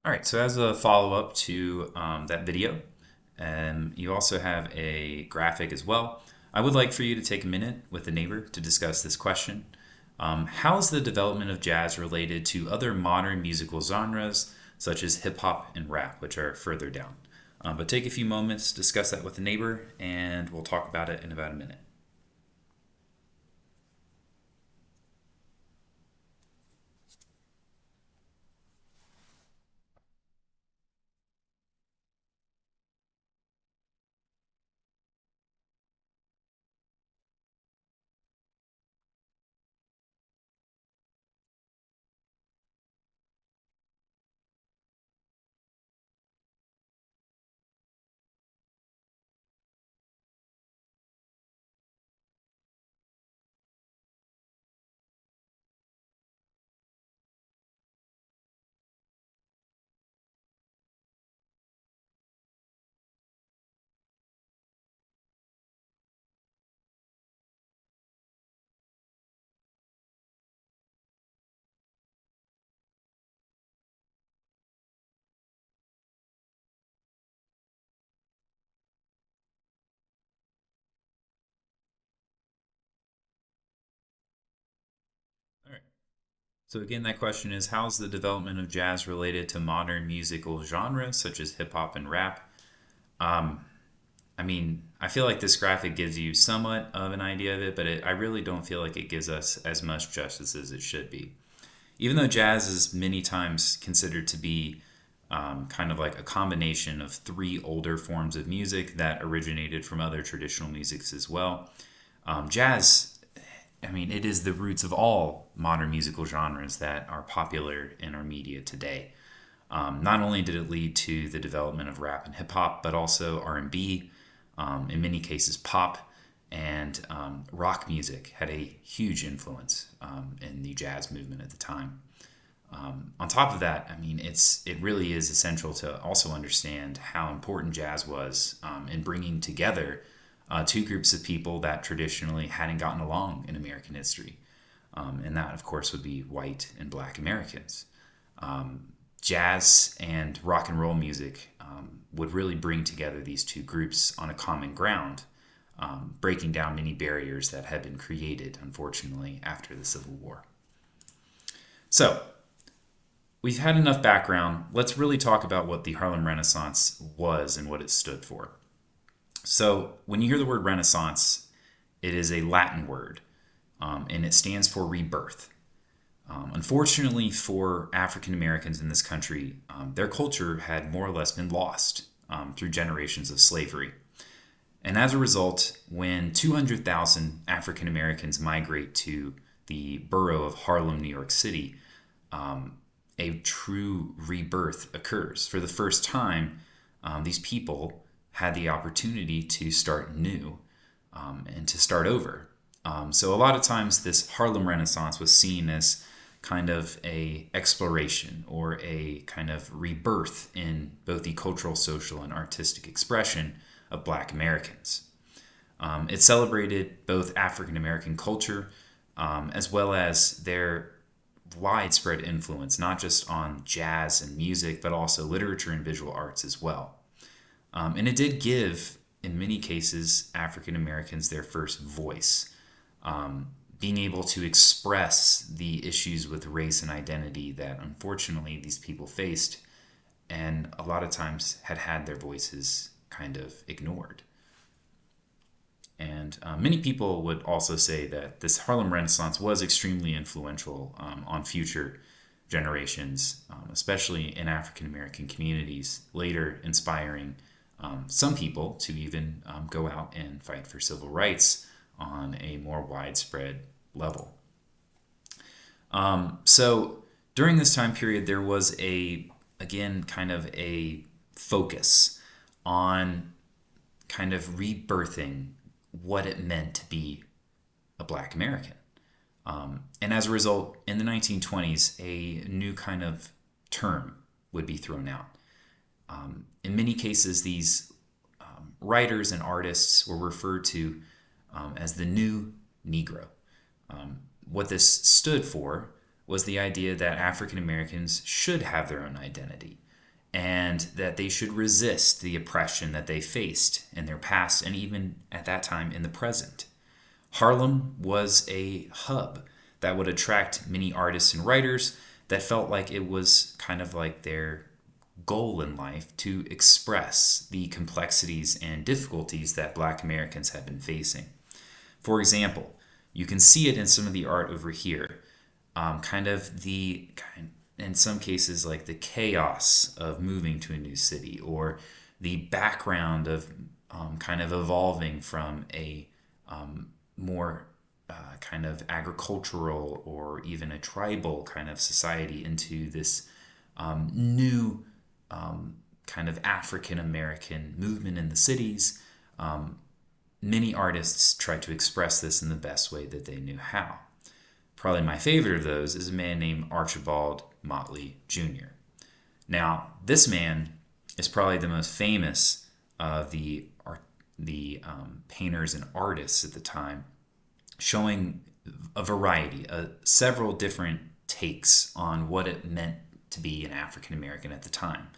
All right, so as a follow-up to that video, you also have a graphic as well. I would like for you to take a minute with a neighbor to discuss this question. How is the development of jazz related to other modern musical genres such as hip hop and rap, which are further down? But take a few moments, discuss that with a neighbor, and we'll talk about it in about a minute. All right. So again, that question is, how's the development of jazz related to modern musical genres such as hip hop and rap? Um, I feel like this graphic gives you somewhat of an idea of it, but I really don't feel like it gives us as much justice as it should be. Even though jazz is many times considered to be kind of like a combination of three older forms of music that originated from other traditional musics as well, jazz, it is the roots of all modern musical genres that are popular in our media today. Not only did it lead to the development of rap and hip hop, but also R&B, in many cases pop, and rock music had a huge influence in the jazz movement at the time. On top of that, it really is essential to also understand how important jazz was in bringing together two groups of people that traditionally hadn't gotten along in American history, and that, of course, would be white and black Americans. Jazz and rock and roll music would really bring together these two groups on a common ground, breaking down many barriers that had been created, unfortunately, after the Civil War. So, we've had enough background. Let's really talk about what the Harlem Renaissance was and what it stood for. So, when you hear the word Renaissance, it is a Latin word, and it stands for rebirth. Unfortunately for African Americans in this country, their culture had more or less been lost through generations of slavery. And as a result, when 200,000 African Americans migrate to the borough of Harlem, New York City, a true rebirth occurs. For the first time, these people had the opportunity to start new and to start over. So a lot of times, this Harlem Renaissance was seen as kind of a exploration or a kind of rebirth in both the cultural, social, and artistic expression of Black Americans. It celebrated both African American culture as well as their widespread influence, not just on jazz and music, but also literature and visual arts as well. And it did give, in many cases, African Americans their first voice, being able to express the issues with race and identity that unfortunately these people faced, and a lot of times had their voices kind of ignored. And many people would also say that this Harlem Renaissance was extremely influential on future generations, especially in African American communities, later inspiring some people to even go out and fight for civil rights on a more widespread level. So during this time period, there was again, kind of a focus on kind of rebirthing what it meant to be a Black American. And as a result, in the 1920s, a new kind of term would be thrown out. In many cases, these writers and artists were referred to as the new Negro. What this stood for was the idea that African Americans should have their own identity. and that they should resist the oppression that they faced in their past and even at that time in the present. Harlem was a hub that would attract many artists and writers that felt like it was kind of like their goal in life to express the complexities and difficulties that Black Americans had been facing. For example, you can see it in some of the art over here, in some cases, like the chaos of moving to a new city, or the background of kind of evolving from a more kind of agricultural or even a tribal kind of society into this new kind of African American movement in the cities. Many artists tried to express this in the best way that they knew how. Probably my favorite of those is a man named Archibald Motley Jr. Now, this man is probably the most famous of the painters and artists at the time, showing a variety, several different takes on what it meant to be an African American at the time,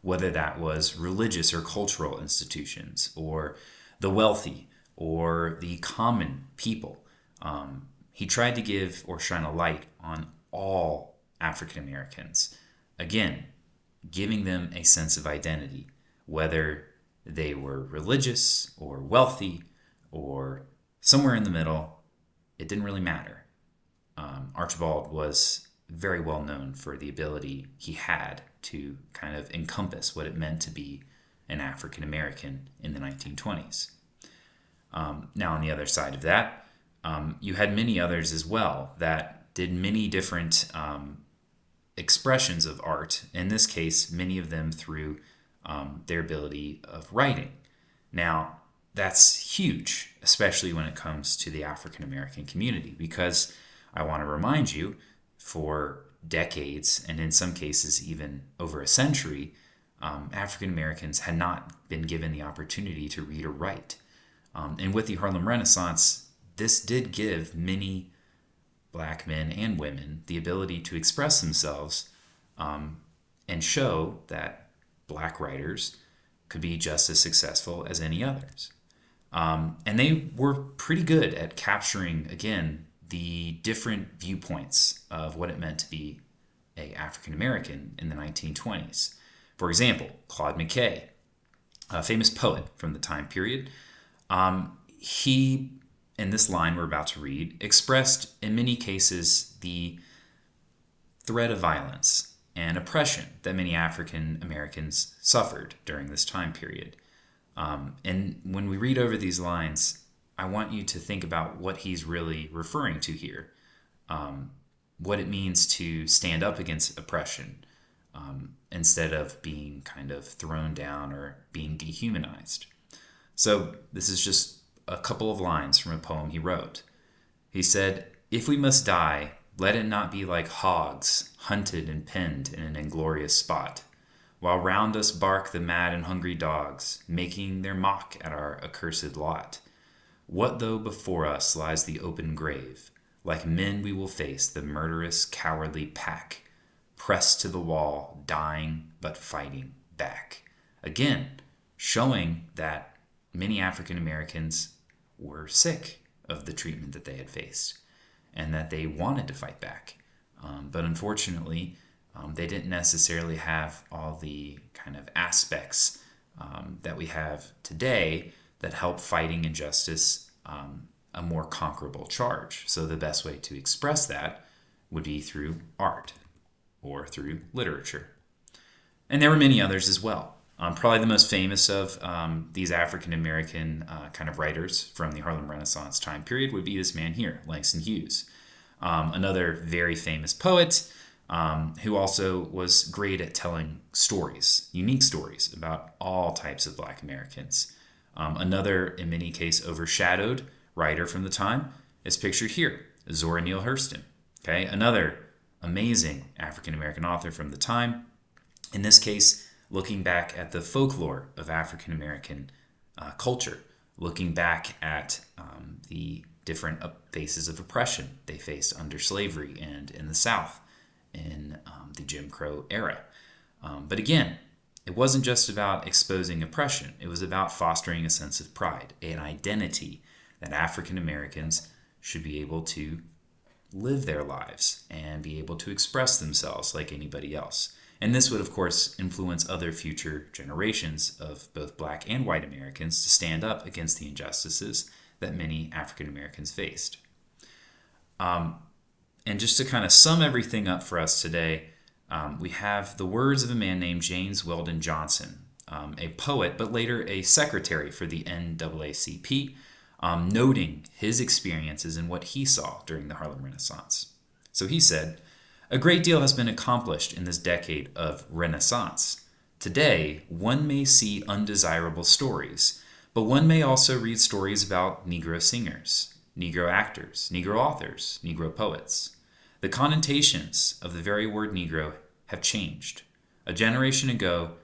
whether that was religious or cultural institutions, or the wealthy, or the common people. He tried to give or shine a light on all African Americans, again, giving them a sense of identity, whether they were religious or wealthy or somewhere in the middle. It didn't really matter. Archibald was very well known for the ability he had to kind of encompass what it meant to be an African American in the 1920s. Now, on the other side of that, you had many others as well that did many different expressions of art. In this case, many of them through their ability of writing. Now, that's huge, especially when it comes to the African American community, because I want to remind you, for decades, and in some cases even over a century, African Americans had not been given the opportunity to read or write. And with the Harlem Renaissance, this did give many Black men and women the ability to express themselves and show that Black writers could be just as successful as any others. And they were pretty good at capturing, again, the different viewpoints of what it meant to be an African American in the 1920s. For example, Claude McKay, a famous poet from the time period, he, in this line we're about to read, expressed in many cases the threat of violence and oppression that many African Americans suffered during this time period. And when we read over these lines, I want you to think about what he's really referring to here, what it means to stand up against oppression instead of being kind of thrown down or being dehumanized. So this is just a couple of lines from a poem he wrote. He said, "If we must die, let it not be like hogs, hunted and penned in an inglorious spot, while round us bark the mad and hungry dogs, making their mock at our accursed lot. What though before us lies the open grave? Like men we will face the murderous, cowardly pack, pressed to the wall, dying but fighting back." Again, showing that many African Americans were sick of the treatment that they had faced and that they wanted to fight back. But unfortunately, they didn't necessarily have all the kind of aspects that we have today that help fighting injustice a more conquerable charge. So the best way to express that would be through art or through literature. And there were many others as well. Probably the most famous of these African American kind of writers from the Harlem Renaissance time period would be this man here, Langston Hughes. Another very famous poet who also was great at telling stories, unique stories about all types of Black Americans. Another, in many cases, overshadowed writer from the time is pictured here, Zora Neale Hurston. Okay, another amazing African American author from the time. In this case, looking back at the folklore of African American culture, looking back at the different phases of oppression they faced under slavery and in the South in the Jim Crow era. But again, It wasn't just about exposing oppression. It was about fostering a sense of pride, an identity that African Americans should be able to live their lives and be able to express themselves like anybody else. And this would, of course, influence other future generations of both black and white Americans to stand up against the injustices that many African Americans faced. And just to kind of sum everything up for us today, we have the words of a man named James Weldon Johnson, a poet, but later a secretary for the NAACP, noting his experiences and what he saw during the Harlem Renaissance. So he said, "A great deal has been accomplished in this decade of Renaissance. Today, one may see undesirable stories, but one may also read stories about Negro singers, Negro actors, Negro authors, Negro poets. The connotations of the very word Negro have changed. A generation ago,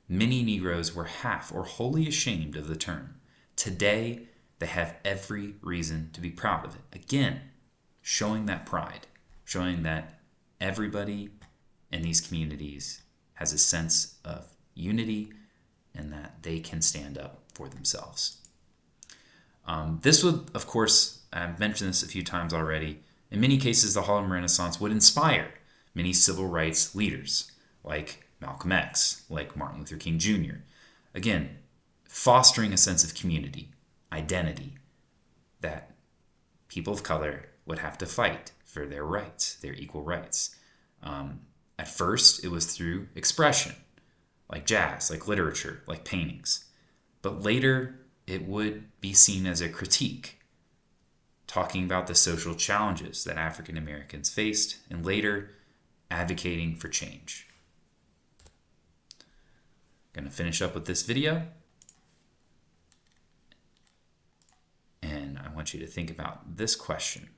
many Negroes were half or wholly ashamed of the term. Today, they have every reason to be proud of it." Again, showing that pride, showing that everybody in these communities has a sense of unity and that they can stand up for themselves. This would, of course, I've mentioned this a few times already, in many cases the Harlem Renaissance would inspire many civil rights leaders like Malcolm X, like Martin Luther King Jr. Again, fostering a sense of community, identity, that people of color would have to fight for their rights, their equal rights. At first, it was through expression, like jazz, like literature, like paintings. But later, it would be seen as a critique, talking about the social challenges that African Americans faced, and later, advocating for change. I'm going to finish up with this video. And I want you to think about this question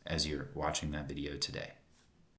as you're watching that video today.